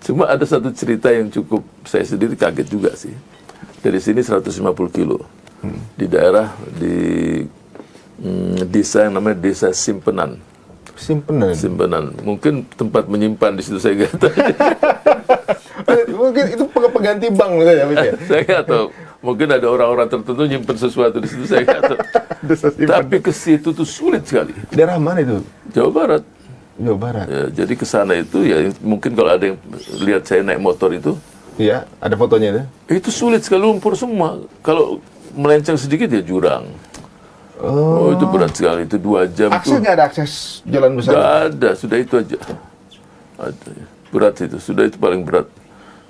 Cuma ada satu cerita yang cukup saya sendiri kaget juga sih. Dari sini 150 kilo. Di daerah di desa yang namanya Desa Simpenan. Simpenan. Mungkin tempat menyimpan di situ, saya nggak tahu. Mungkin itu pengganti bank ya. Saya nggak tahu. Mungkin ada orang-orang tertentu nyimpen sesuatu di situ, saya nggak tahu. Tapi ke situ tuh sulit sekali. Daerah mana itu? Jawa Barat. Jawa Barat. Ya, jadi ke sana itu ya mungkin kalau ada yang lihat saya naik motor itu. Iya, ada fotonya itu. Itu sulit sekali, lumpur semua. Kalau melenceng sedikit ya jurang. Oh, itu berat sekali. Itu 2 jam. Akses nggak ada akses jalan besar? Nggak ada, sudah itu aja. Berat itu, sudah itu paling berat.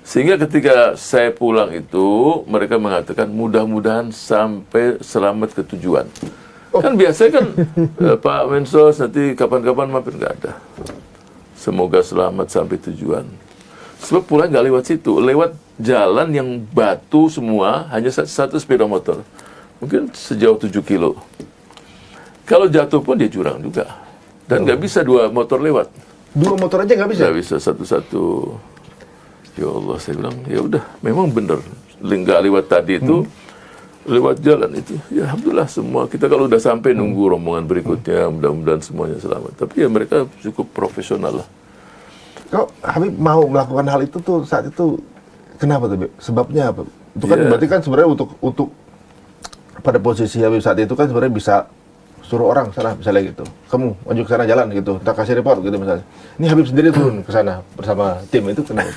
Sehingga ketika saya pulang itu, mereka mengatakan mudah-mudahan sampai selamat ke tujuan. Kan biasanya kan Pak Mensos nanti kapan-kapan mampir, nggak ada. Semoga selamat sampai tujuan. Sebab pulang nggak lewat situ, lewat jalan yang batu semua, hanya satu sepeda motor. Mungkin sejauh 7 kilo. Kalau jatuh pun dia jurang juga. Dan nggak bisa 2 motor lewat. 2 motor aja nggak bisa? Nggak bisa, satu-satu. Ya Allah, saya bilang, ya udah, memang bener. Nggak lewat tadi itu, lewat jalan itu. Ya Alhamdulillah semua. Kita kalau udah sampai nunggu rombongan berikutnya, mudah-mudahan semuanya selamat. Tapi ya mereka cukup profesional lah. Kok Habib mau melakukan hal itu tuh saat itu, kenapa tuh? Sebabnya apa? Itu kan berarti kan sebenarnya untuk pada posisi Habib saat itu kan sebenarnya bisa suruh orang sana misalnya gitu, kamu maju ke sana jalan gitu, kita kasih report gitu misalnya. Ini Habib sendiri turun ke sana bersama tim itu kenapa?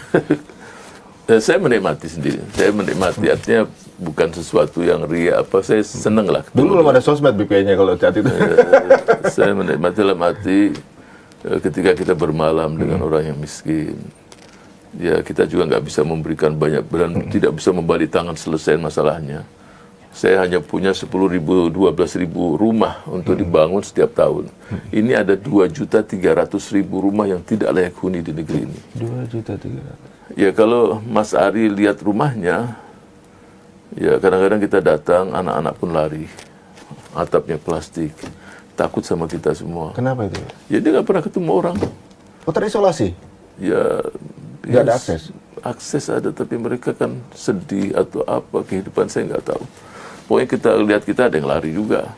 Saya menikmati sendiri. Saya menikmati, artinya bukan sesuatu yang ria apa. Saya seneng lah. Dulu belum ada sosmed kayaknya kalau saat itu. Saya menikmati dalam arti ketika kita bermalam dengan orang yang miskin. Ya kita juga nggak bisa memberikan banyak dan tidak bisa membalik tangan selesai masalahnya. Saya hanya punya 10.000, 12.000 rumah untuk dibangun setiap tahun. Ini ada 2.300.000 rumah yang tidak layak huni di negeri ini. 2.300.000. Ya kalau Mas Ari lihat rumahnya, ya kadang-kadang kita datang, anak-anak pun lari. Atapnya plastik, takut sama kita semua. Kenapa itu? Ya dia nggak pernah ketemu orang. Oh, terisolasi? Ya, nggak ada akses? Akses ada, tapi mereka kan sedih atau apa, kehidupan saya nggak tahu. Pokoknya kita lihat, kita ada yang lari juga.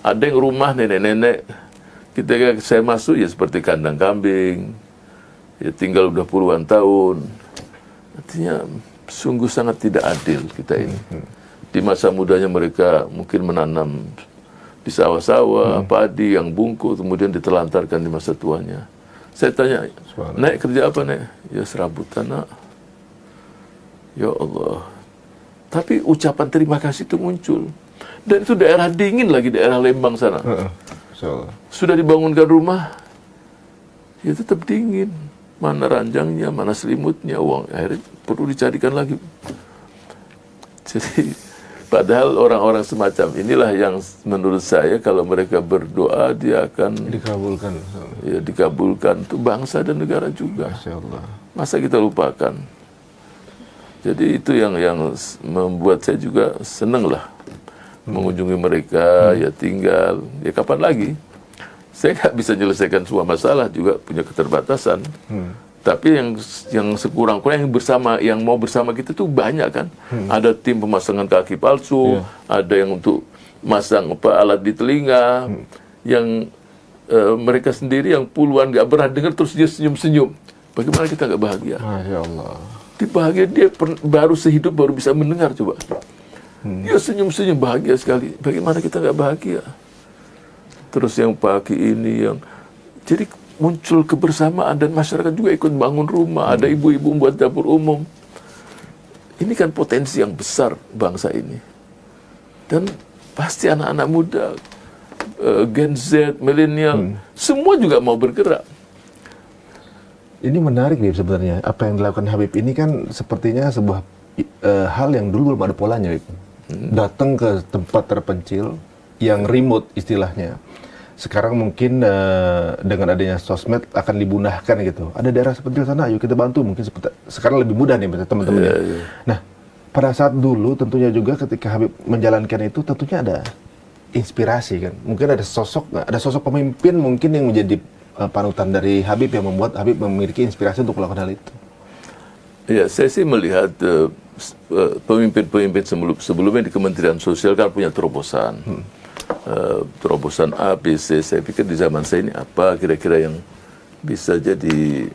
Ada yang rumah nenek-nenek, ketika saya masuk ya seperti kandang kambing. Ya tinggal udah puluhan tahun. Artinya sungguh sangat tidak adil kita ini. Di masa mudanya mereka mungkin menanam di sawah-sawah, padi yang bungkuk, kemudian ditelantarkan di masa tuanya. Saya tanya, Nek kerja apa Nek? Ya serabutan Nak. Ya Allah. Tapi ucapan terima kasih itu muncul. Dan itu daerah dingin lagi, daerah Lembang sana. Sudah dibangunkan rumah, ya tetap dingin. Mana ranjangnya, mana selimutnya, uang akhirnya perlu dicarikan lagi. Jadi, padahal orang-orang semacam inilah yang menurut saya kalau mereka berdoa dia akan dikabulkan. Ya dikabulkan untuk bangsa dan negara juga. Masya Allah. Masa kita lupakan? Jadi itu yang membuat saya juga seneng lah mengunjungi mereka, ya tinggal, ya kapan lagi. Saya nggak bisa menyelesaikan semua masalah, juga punya keterbatasan. Tapi yang sekurang-kurangnya yang mau bersama kita tuh banyak kan. Ada tim pemasangan kaki palsu, ada yang untuk masang alat di telinga, yang mereka sendiri yang puluhan nggak pernah dengar terus dia senyum-senyum. Bagaimana kita nggak bahagia? Masya Allah. Bahagia dia baru sehidup baru bisa mendengar coba. Dia senyum-senyum bahagia sekali. Bagaimana kita nggak bahagia? Terus yang pagi ini yang jadi muncul kebersamaan dan masyarakat juga ikut bangun rumah. Ada ibu-ibu buat dapur umum. Ini kan potensi yang besar bangsa ini. Dan pasti anak-anak muda, Gen Z, milenial, semua juga mau bergerak. Ini menarik nih sebenarnya. Apa yang dilakukan Habib ini kan sepertinya sebuah hal yang dulu belum ada polanya, Habib. Datang ke tempat terpencil yang remote istilahnya. Sekarang mungkin dengan adanya sosmed akan dibunahkan gitu. Ada daerah seperti sana, ayo kita bantu. Mungkin sekarang lebih mudah nih teman-teman. Nah, pada saat dulu tentunya juga ketika Habib menjalankan itu tentunya ada inspirasi kan. Mungkin ada sosok pemimpin mungkin yang menjadi panutan dari Habib yang membuat Habib memiliki inspirasi untuk melakukan hal itu. Ya, saya sih melihat pemimpin-pemimpin sebelumnya di Kementerian Sosial kan punya terobosan. Terobosan A, B, C. Saya pikir di zaman saya ini apa kira-kira yang bisa jadi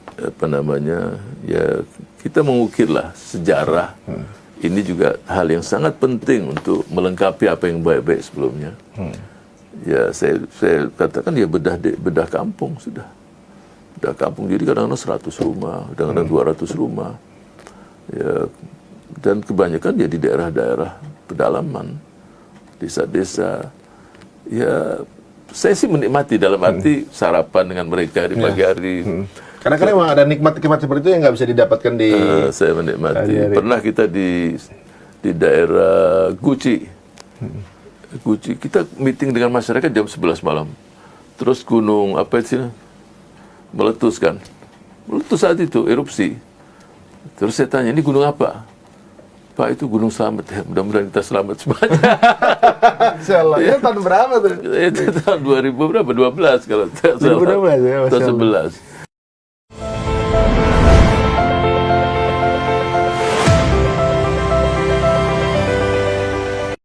ya kita mengukirlah sejarah. Ini juga hal yang sangat penting untuk melengkapi apa yang baik-baik sebelumnya. Ya saya katakan ya bedah kampung sudah. Bedah kampung jadi kadang-kadang 100 rumah, kadang-kadang 200 rumah. Ya, dan kebanyakan ya di daerah-daerah pedalaman, desa-desa. Ya saya sih menikmati dalam arti sarapan dengan mereka di pagi hari. Karena kan memang ada nikmat-nikmat seperti itu yang nggak bisa didapatkan di... Saya menikmati. Pernah kita di daerah Guci. Guci, kita meeting dengan masyarakat jam 11 malam. Terus gunung, apa itu? Meletus kan. Meletus saat itu, erupsi. Terus saya tanya, ini gunung apa? Pak, itu Gunung Slamet. Ya, mudah-mudahan kita selamat semuanya. Insyaallah. Itu tahun berapa tuh? Itu tahun 2000 berapa? 12 kalau tidak salah. 2012 ya, Masya Allah. Atau 11.